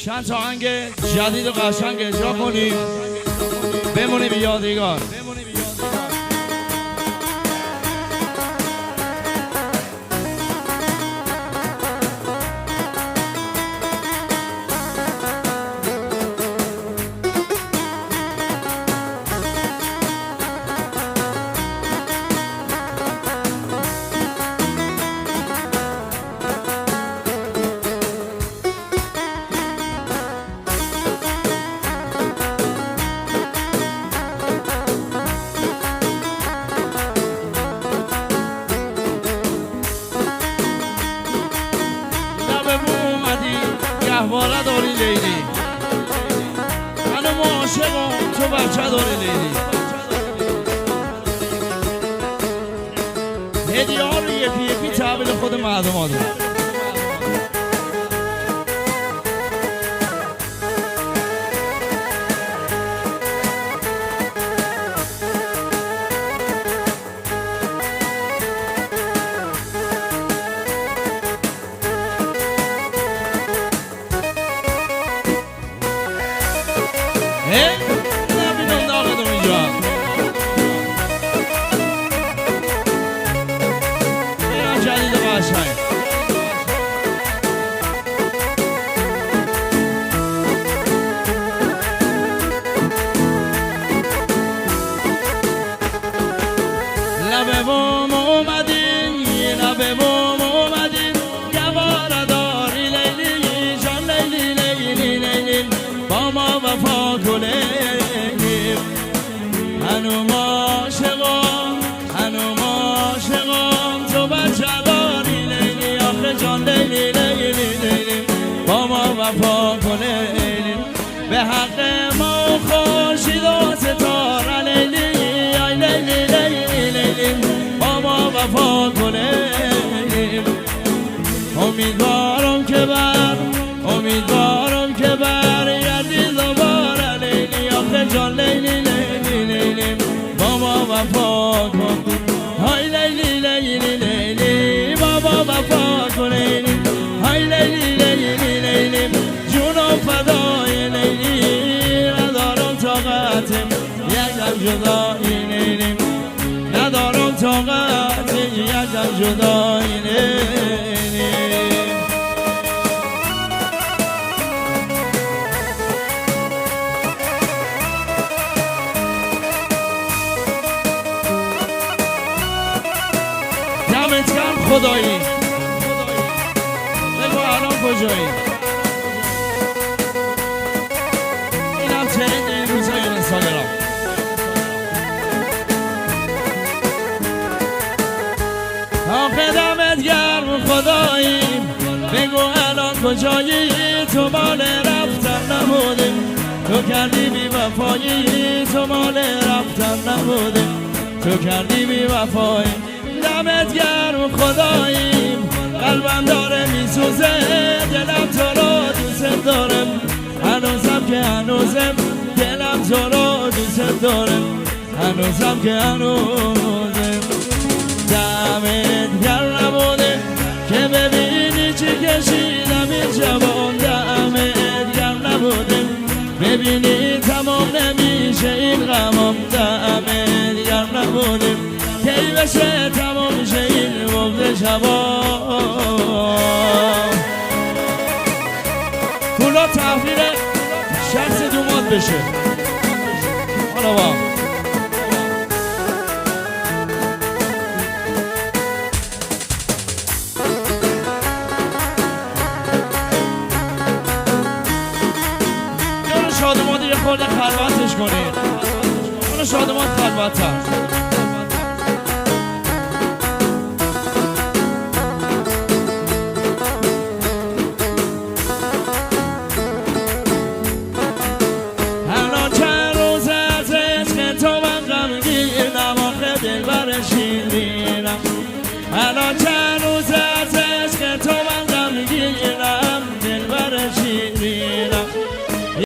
چند تا آهنگ جدید و قشنگ اجرا کنیم بمونیم یادگار. گهواره داری لیلی، منو عاشقم تو بچه داری لیلی. هدیه ها رو یکی یکی تحویل خود مردم ها دارم. نبینم داغدم اینجا ایران جدید و قشنگ. لبه بوم اومدین لبه بوم اومدین گواره داری لیلی جان لیلی لیلی لیلی با ما وفا کنیم. هنوم عاشقم تو بچه داری لیلی آخه جان لیلی لیلی لیلی با ما وفا کنیم. به حق ما خورشید و ستاره لیلی آی لیلی لیلی لیلی با ما وفا کنیم. امیدوارم که برگردی دوباره لیلی آخه جان لیلی لیلی لیلی با ما وفا کن. های لیلی لیلی لیلی با ما وفا کن لیلی های لیلی لیلی لیلی جونم فدای لیلی ندارم طاقت یکم جدایی لیلی ندارم طاقت یکم جدایی لیلی. دمت گرم خدایی. بگو الان کجایی؟ اینم چنین این روزای اینستاگرام. آخه دمت گرم خدایی. بگو الان کجایی؟ تو مال رفتن نبودی تو کردی بی وفایی. تو مال رفتن نبودی تو کردی بی وفایی. دمت گرم خداییم قلبم داره میسوزه دلم تو رو دوست دارم هنوزم که هنوزم دلم تو رو دوست دارم هنوزم که هنوزم. دمت گرم نبوده که ببینی چی کشیدم این جوان. دمت گرم نبوده ببینی تمام نمیشه این غمام. دمت گرم نبوده کی بشه تمام میشه این بغض شبا. کلا تحویل شخص دومات بشه. حالا با یارو شادمات یه خورده خلوتش کنید. اونو شادمات خلوت هست.